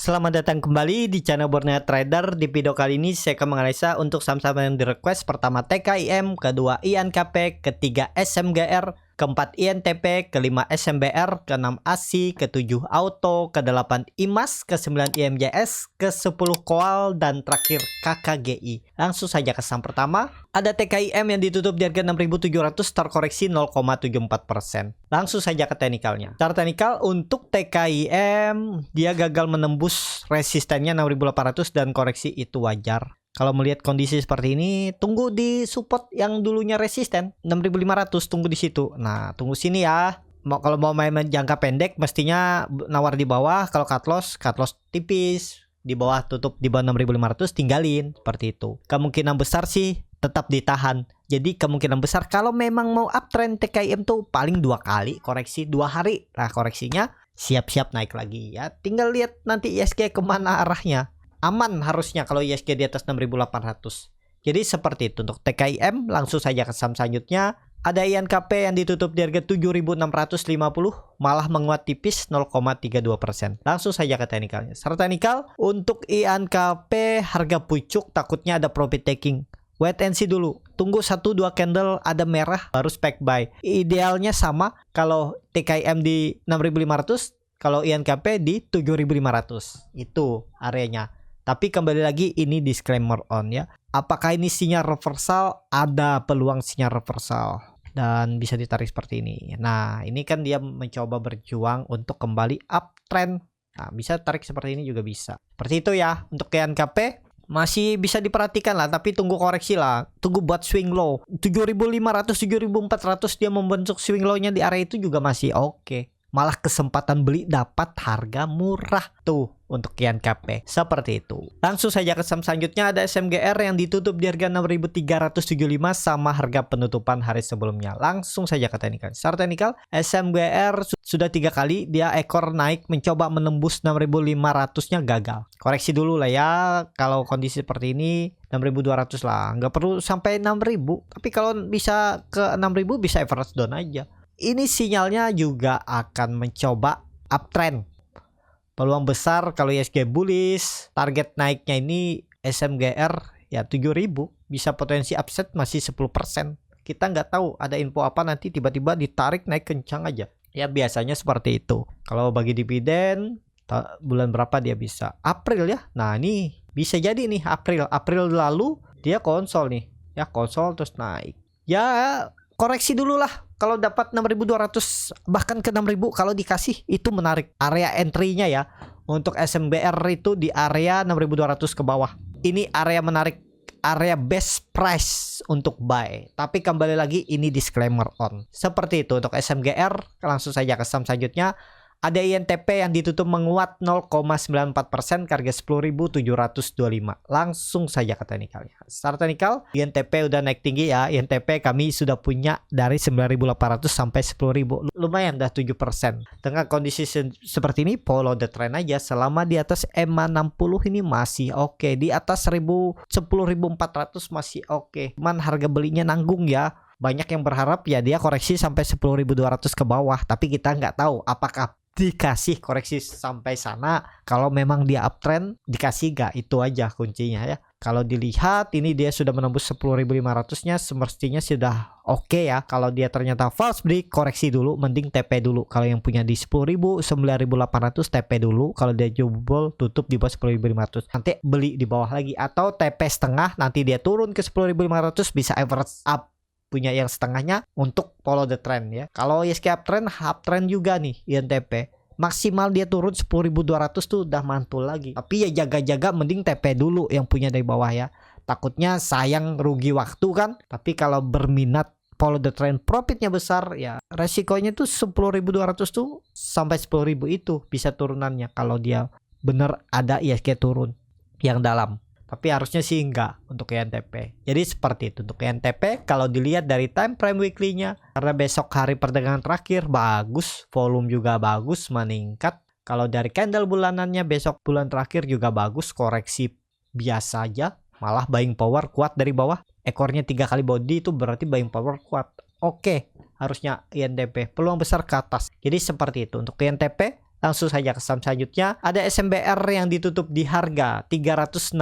Selamat datang kembali di channel Borneo Trader. Di video kali ini saya akan menganalisa untuk saham-saham yang di request. Pertama TKIM, kedua INKP, ketiga SMGR, keempat INTP, kelima SMBR, keenam ASI, ketujuh Auto, kedelapan IMAS, ke-9 IMJS, ke-10 Koal, dan terakhir KKGI. Langsung saja ke saham pertama. Ada TKIM yang ditutup di harga 6.700, terkoreksi 0,74%. Langsung saja ke teknikalnya. Secara teknikal untuk TKIM dia gagal menembus resistennya 6.800 dan koreksi itu wajar. Kalau melihat kondisi seperti ini, tunggu di support yang dulunya resisten 6.500, tunggu di situ. Nah, tunggu sini ya. Kalau mau main jangka pendek mestinya nawar di bawah. Kalau cut loss tipis. Di bawah tutup di bawah 6.500 tinggalin, seperti itu. Kemungkinan besar sih tetap ditahan. Jadi kemungkinan besar kalau memang mau uptrend TKIM tuh paling 2 kali koreksi 2 hari. Nah, koreksinya siap-siap naik lagi ya. Tinggal lihat nanti ISG kemana arahnya. Aman harusnya kalau ISG di atas 6.800. Jadi seperti itu untuk TKIM. Langsung saja ke saham selanjutnya. Ada INKP yang ditutup di harga 7.650, malah menguat tipis 0,32%. Langsung saja ke teknikalnya. Secara teknikal untuk INKP harga pucuk, takutnya ada profit taking. Wait and see dulu. Tunggu 1-2 candle ada merah baru spec buy. Idealnya sama kalau TKIM di 6.500, kalau INKP di 7.500. Itu areanya. Tapi kembali lagi ini disclaimer on ya. Apakah ini sinyal reversal? Ada peluang sinyal reversal. Dan bisa ditarik seperti ini. Nah, ini kan dia mencoba berjuang untuk kembali uptrend. Nah, bisa tarik seperti ini juga bisa. Seperti itu ya. Untuk INKP masih bisa diperhatikan lah. Tapi tunggu koreksi lah. Tunggu buat swing low. 7.500, 7.400 dia membentuk swing low-nya di area itu juga masih oke. Malah kesempatan beli dapat harga murah tuh untuk INKP. Seperti itu. Langsung saja ke saham selanjutnya. Ada SMGR yang ditutup di harga 6.375 sama harga penutupan hari sebelumnya. Langsung saja ke teknikal. Secara teknikal SMGR sudah 3 kali dia ekor naik mencoba menembus 6.500-nya gagal. Koreksi dulu lah ya. Kalau kondisi seperti ini 6.200 lah. Nggak perlu sampai 6.000. Tapi kalau bisa ke 6.000 bisa average down aja. Ini sinyalnya juga akan mencoba uptrend. Peluang besar kalau ISG bullish, target naiknya ini SMGR ya 7.000, bisa potensi upset masih 10%. Kita nggak tahu ada info apa nanti tiba-tiba ditarik naik kencang aja. Ya biasanya seperti itu. Kalau bagi dividen bulan berapa dia bisa? April ya. Nah, ini bisa jadi nih April lalu dia konsol nih. Ya konsol terus naik. Ya koreksi dulu lah. Kalau dapat 6.200 bahkan ke 6.000 kalau dikasih itu menarik. Area entry-nya ya untuk SMBR itu di area 6.200 ke bawah. Ini area menarik, area best price untuk buy. Tapi kembali lagi ini disclaimer on. Seperti itu untuk SMGR. Langsung saja ke saham selanjutnya. Ada INTP yang ditutup menguat 0,94% ke harga 10.725. Langsung saja ke teknikalnya. Secara teknikal INTP udah naik tinggi ya. INTP kami sudah punya dari 9.800 sampai 10.000. Lumayan dah 7%. Dengan kondisi seperti ini follow the trend aja. Selama di atas EMA 60 ini masih oke. Di atas 10.400 masih oke. Cuman harga belinya nanggung ya. Banyak yang berharap ya dia koreksi sampai 10.200 ke bawah. Tapi kita nggak tahu apakah dikasih koreksi sampai sana. Kalau memang dia uptrend dikasih gak, itu aja kuncinya ya. Kalau dilihat ini dia sudah menembus 10.500-nya, semestinya sudah oke ya. Kalau dia ternyata false break, koreksi dulu, mending TP dulu. Kalau yang punya di 10.000, 9.800 TP dulu. Kalau dia jebol tutup di bawah 10.500, nanti beli di bawah lagi. Atau TP setengah, nanti dia turun ke 10.500, bisa average up. Punya yang setengahnya untuk follow the trend ya. Kalau ISG uptrend juga nih INTP. Maksimal dia turun 10.200 tuh udah mantul lagi. Tapi ya jaga-jaga mending TP dulu yang punya dari bawah ya. Takutnya sayang rugi waktu kan. Tapi kalau berminat follow the trend profitnya besar ya. Resikonya tuh 10.200 tuh sampai 10.000 itu bisa turunannya. Kalau dia bener ada ISG turun yang dalam. Tapi harusnya sih enggak untuk INTP. Jadi seperti itu untuk INTP. Kalau dilihat dari time frame weekly-nya, karena besok hari perdagangan terakhir bagus, volume juga bagus, meningkat. Kalau dari candle bulanannya besok bulan terakhir juga bagus, koreksi biasa aja. Malah buying power kuat dari bawah. Ekornya 3 kali body itu berarti buying power kuat. Oke, harusnya INTP peluang besar ke atas. Jadi seperti itu untuk INTP. Langsung saja ke saham selanjutnya. Ada SMBR yang ditutup di harga 362,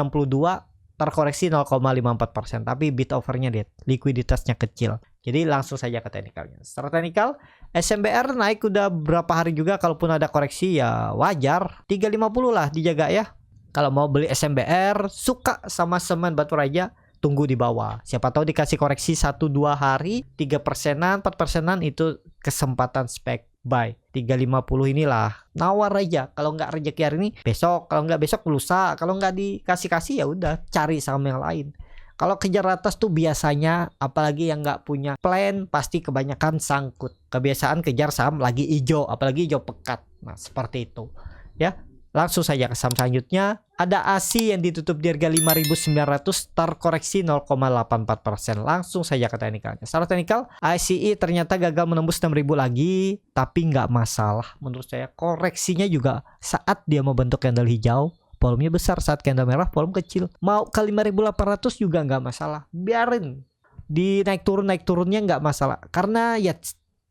terkoreksi 0,54%. Tapi bid overnya lihat, likuiditasnya kecil. Jadi langsung saja ke teknikalnya. Secara teknikal, SMBR naik udah berapa hari juga, kalaupun ada koreksi ya wajar. 350 lah dijaga ya. Kalau mau beli SMBR, suka sama semen batu raja, tunggu di bawah. Siapa tahu dikasih koreksi 1-2 hari, 3%-an, 4%-an, itu kesempatan spek buy. 350 inilah, nawar aja. Kalau nggak rezeki hari ini, besok. Kalau nggak besok, lusa. Kalau nggak dikasih-kasih ya udah, cari saham yang lain. Kalau kejar atas tuh biasanya, apalagi yang nggak punya plan, pasti kebanyakan sangkut. Kebiasaan kejar saham lagi hijau, apalagi hijau pekat. Nah, seperti itu. Ya, langsung saja ke saham selanjutnya. Ada ASI yang ditutup di harga 5.900, terkoreksi 0,84%. Langsung saja ke teknikalnya. Secara teknikal, ASI ternyata gagal menembus 6.000 lagi, tapi nggak masalah. Menurut saya koreksinya juga saat dia membentuk candle hijau, volumenya besar. Saat candle merah, volume kecil. Mau ke 5.800 juga nggak masalah. Biarin. Di naik turunnya nggak masalah. Karena ya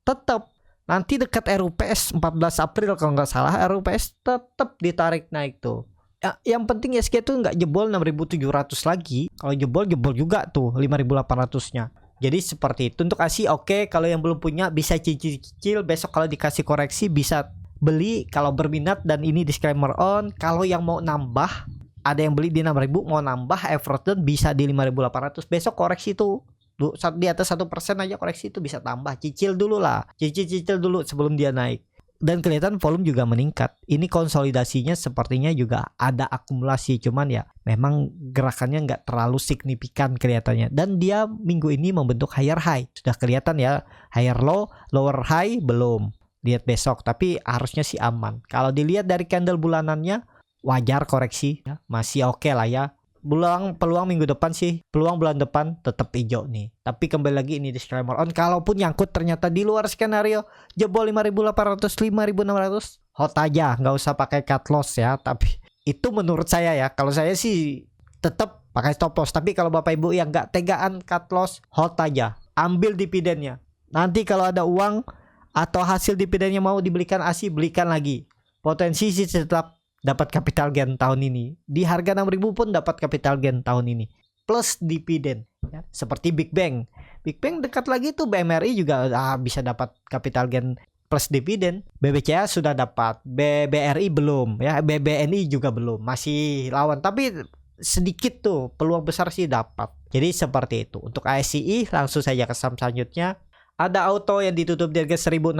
tetap nanti dekat RUPS 14 April kalau nggak salah, RUPS tetap ditarik naik tuh. Ya, yang penting SG tuh nggak jebol 6.700 lagi. Kalau jebol juga tuh 5.800-nya. Jadi seperti itu. Untuk ASI oke. Kalau yang belum punya bisa cicil-cicil. Besok kalau dikasih koreksi bisa beli kalau berminat. Dan ini disclaimer on. Kalau yang mau nambah, ada yang beli di 6.000 mau nambah Everton bisa di 5.800. Besok koreksi tuh di atas 1% aja koreksi itu bisa tambah. Cicil dulu lah, cicil dulu sebelum dia naik. Dan kelihatan volume juga meningkat. Ini konsolidasinya sepertinya juga ada akumulasi, cuman ya memang gerakannya nggak terlalu signifikan kelihatannya. Dan dia minggu ini membentuk higher high, sudah kelihatan ya. Higher low, lower high belum. Lihat besok, tapi harusnya sih aman. Kalau dilihat dari candle bulanannya, wajar koreksi ya, masih oke lah ya. Peluang minggu depan sih, peluang bulan depan tetap hijau nih. Tapi kembali lagi ini disclaimer on, kalaupun nyangkut ternyata di luar skenario jebol 5.800, 5.600, hot aja, nggak usah pakai cut loss ya. Tapi itu menurut saya ya, kalau saya sih tetap pakai stop loss. Tapi kalau Bapak Ibu yang nggak tegaan cut loss, hot aja, ambil dividennya. Nanti kalau ada uang atau hasil dividennya mau dibelikan ASI, belikan lagi. Potensi sih tetap dapat capital gain tahun ini. Di harga 6.000 pun dapat capital gain tahun ini. Plus dividen. Ya. Seperti Big Bang. Big Bang dekat lagi tuh BMRI juga bisa dapat capital gain plus dividen. BBCA sudah dapat. BBRI belum. Ya, BBNI juga belum. Masih lawan. Tapi sedikit tuh. Peluang besar sih dapat. Jadi seperti itu. Untuk ASI langsung saja ke saham selanjutnya. Ada Auto yang ditutup di harga 1.690.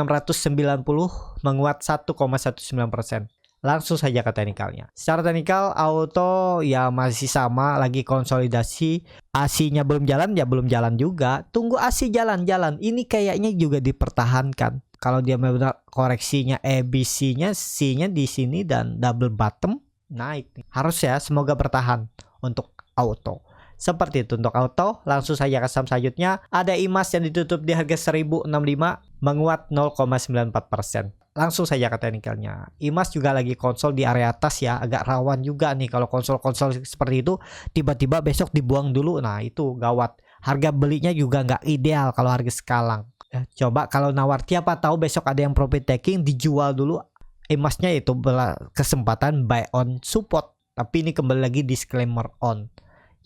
Menguat 1,19%. Langsung saja ke teknikalnya. Secara teknikal Auto ya masih sama, lagi konsolidasi. ASI-nya belum jalan ya belum jalan juga. Tunggu ASI jalan-jalan. Ini kayaknya juga dipertahankan. Kalau dia benar koreksinya ABC-nya, C-nya di sini dan double bottom naik. Harus ya, semoga bertahan untuk Auto. Seperti itu untuk Auto. Langsung saja ke saham selanjutnya. Ada IMAS yang ditutup di harga 1.065, menguat 0,94%. Langsung saja ke teknikalnya. IMAS juga lagi konsol di area atas ya, agak rawan juga nih kalau konsol-konsol seperti itu tiba-tiba besok dibuang dulu. Nah itu gawat. Harga belinya juga nggak ideal kalau harga sekarang. Coba kalau nawar, siapa tahu besok ada yang profit taking, dijual dulu IMAS-nya, itu kesempatan buy on support. Tapi ini kembali lagi disclaimer on.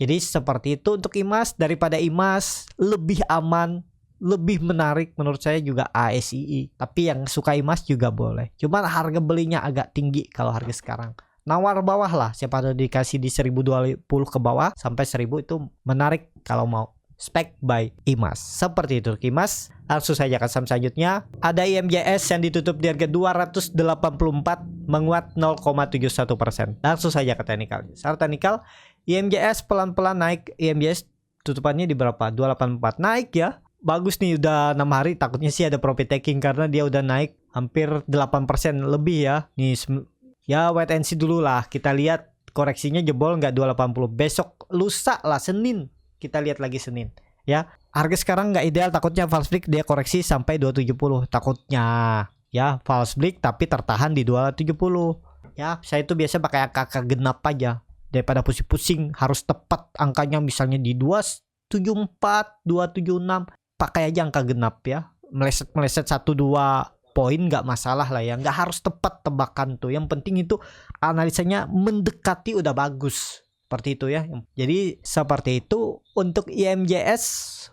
Jadi seperti itu untuk IMAS. Daripada IMAS lebih aman, lebih menarik menurut saya juga ASII. Tapi yang suka IMAS juga boleh. Cuman harga belinya agak tinggi kalau harga sekarang. Nawar bawah lah. Siapa tahu dikasih di 1.020 ke bawah sampai 1.000 itu menarik kalau mau spek by IMAS. Seperti itu IMAS. Langsung saja ke saham selanjutnya. Ada IMJS yang ditutup di harga 284, menguat 0,71%. Langsung saja ke teknikal. Secara teknikal IMJS pelan-pelan naik. IMJS tutupannya di berapa? 284 naik ya. Bagus nih, udah 6 hari. Takutnya sih ada profit taking karena dia udah naik hampir 8% lebih ya. Nih ya wait and see dulu lah. Kita lihat koreksinya jebol nggak 280. Besok lusa lah, Senin. Kita lihat lagi Senin ya. Harga sekarang nggak ideal, takutnya false break dia koreksi sampai 270. Takutnya ya false break tapi tertahan di 270. Ya, saya itu biasa pakai angka genap aja. Daripada pusing-pusing harus tepat angkanya, misalnya di 274, 276. Pakai aja angka genap ya. Meleset 1-2 poin nggak masalah lah ya, nggak harus tepat tebakan tuh, yang penting itu analisanya mendekati udah bagus. Seperti itu ya. Jadi seperti itu untuk IMJS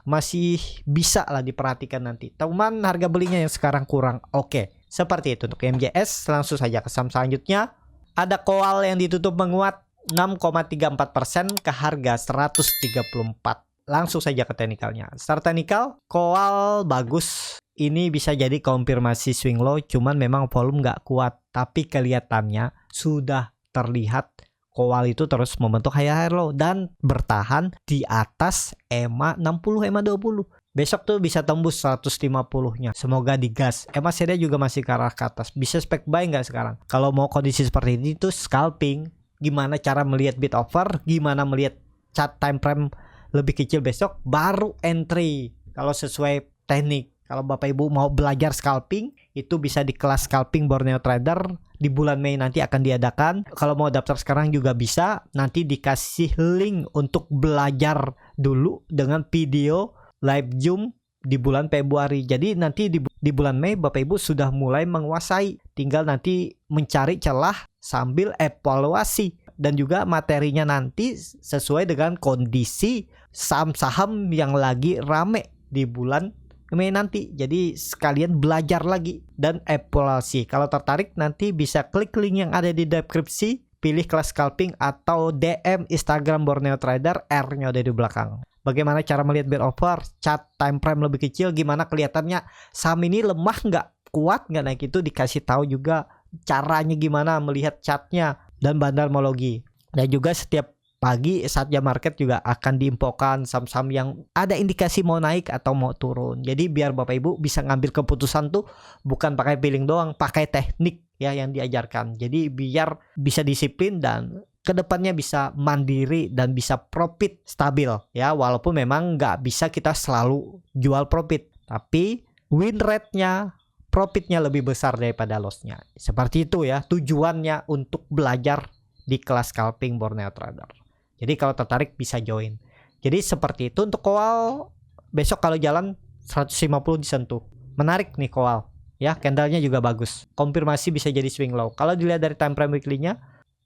masih bisa lah diperhatikan nanti. Teman harga belinya yang sekarang kurang. Oke, seperti itu untuk IMJS. Langsung saja ke saham selanjutnya. Ada Coal yang ditutup menguat 6,34% ke harga 134. Langsung saja ke teknikalnya. Start teknikal, Coal bagus. Ini bisa jadi konfirmasi swing low, cuman memang volume nggak kuat. Tapi kelihatannya sudah terlihat Coal itu terus membentuk higher low dan bertahan di atas EMA 60, EMA 20. Besok tuh bisa tembus 150-nya. Semoga digas. EMA CD juga masih ke arah ke atas. Bisa spek buy nggak sekarang? Kalau mau kondisi seperti ini tuh scalping. Gimana cara melihat bid offer? Gimana melihat chart time frame lebih kecil besok? Baru entry. Kalau sesuai teknik. Kalau Bapak Ibu mau belajar scalping, itu bisa di kelas scalping Borneo Trader. Di bulan Mei nanti akan diadakan. Kalau mau daftar sekarang juga bisa. Nanti dikasih link untuk belajar dulu dengan video live Zoom di bulan Februari. Jadi nanti di bulan Mei Bapak Ibu sudah mulai menguasai. Tinggal nanti mencari celah sambil evaluasi. Dan juga materinya nanti sesuai dengan kondisi saham-saham yang lagi rame di bulan Mei nanti. Jadi sekalian belajar lagi dan evaluasi. Kalau tertarik nanti bisa klik link yang ada di deskripsi, pilih kelas scalping atau DM Instagram Borneo Trader, R-nya ada di belakang. Bagaimana cara melihat bid offer, chart time frame lebih kecil, gimana kelihatannya saham ini lemah nggak, kuat nggak naik, itu dikasih tahu juga caranya gimana melihat chartnya dan bandarmologi. Dan juga setiap pagi saat jam market juga akan diinfokan saham-saham yang ada indikasi mau naik atau mau turun. Jadi biar Bapak Ibu bisa ngambil keputusan tuh bukan pakai feeling doang, pakai teknik ya yang diajarkan. Jadi biar bisa disiplin dan kedepannya bisa mandiri dan bisa profit stabil ya. Walaupun memang nggak bisa kita selalu jual profit, tapi win rate-nya, profitnya lebih besar daripada loss-nya. Seperti itu ya tujuannya untuk belajar di kelas scalping Borneo Trader. Jadi kalau tertarik bisa join. Jadi seperti itu untuk Coal. Besok kalau jalan 150 disentuh. Menarik nih Coal. Ya, candlenya juga bagus. Konfirmasi bisa jadi swing low. Kalau dilihat dari time frame weekly-nya,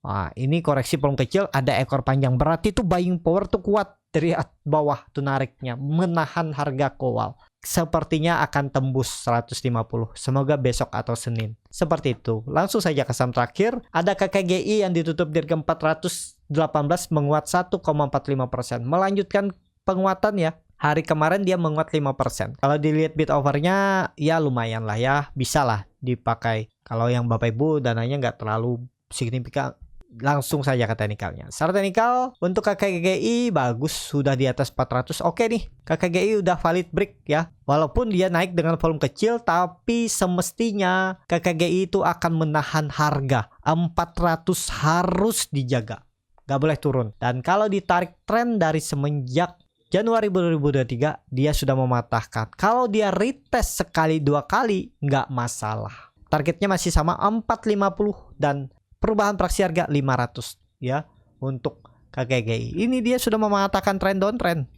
wah, ini koreksi volume kecil, ada ekor panjang. Berarti tuh buying power tuh kuat dari bawah tuh nariknya, menahan harga Coal. Sepertinya akan tembus 150. Semoga besok atau Senin. Seperti itu. Langsung saja ke saham terakhir. Ada KKGI yang ditutup di harga 418 menguat 1,45%. Melanjutkan penguatan ya. Hari kemarin dia menguat 5%. Kalau dilihat bid overnya ya lumayan lah ya. Bisa lah dipakai. Kalau yang Bapak Ibu dananya nggak terlalu signifikan, langsung saja ke teknikalnya. Secara teknikal untuk KKGI bagus, sudah di atas 400. Oke nih, KKGI udah valid break ya. Walaupun dia naik dengan volume kecil, tapi semestinya KKGI itu akan menahan harga 400, harus dijaga, gak boleh turun. Dan kalau ditarik tren dari semenjak Januari 2023, dia sudah mematahkan. Kalau dia retest sekali dua kali nggak masalah. Targetnya masih sama 450 dan perubahan praksi harga 500 ya untuk KKGI. Ini dia sudah mematahkan tren downtrend.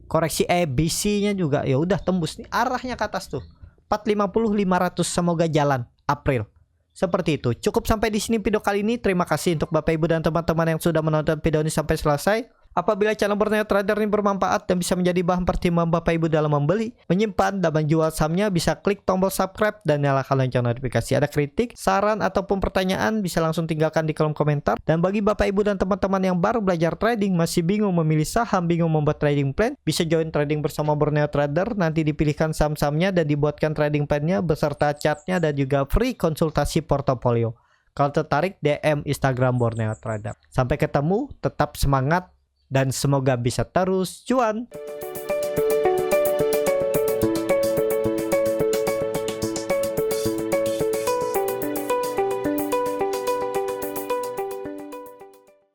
Koreksi EBC-nya juga ya udah tembus nih, arahnya ke atas tuh. 450 500, semoga jalan April. Seperti itu. Cukup sampai di sini video kali ini. Terima kasih untuk Bapak Ibu dan teman-teman yang sudah menonton video ini sampai selesai. Apabila channel Borneo Trader ini bermanfaat dan bisa menjadi bahan pertimbangan Bapak Ibu dalam membeli, menyimpan, dan menjual sahamnya, bisa klik tombol subscribe dan nyalakan lonceng notifikasi. Ada kritik, saran, ataupun pertanyaan bisa langsung tinggalkan di kolom komentar. Dan bagi Bapak Ibu dan teman-teman yang baru belajar trading, masih bingung memilih saham, bingung membuat trading plan, bisa join trading bersama Borneo Trader. Nanti dipilihkan saham-sahamnya dan dibuatkan trading plan-nya beserta chartnya dan juga free konsultasi portofolio. Kalau tertarik, DM Instagram Borneo Trader. Sampai ketemu, tetap semangat dan semoga bisa terus cuan.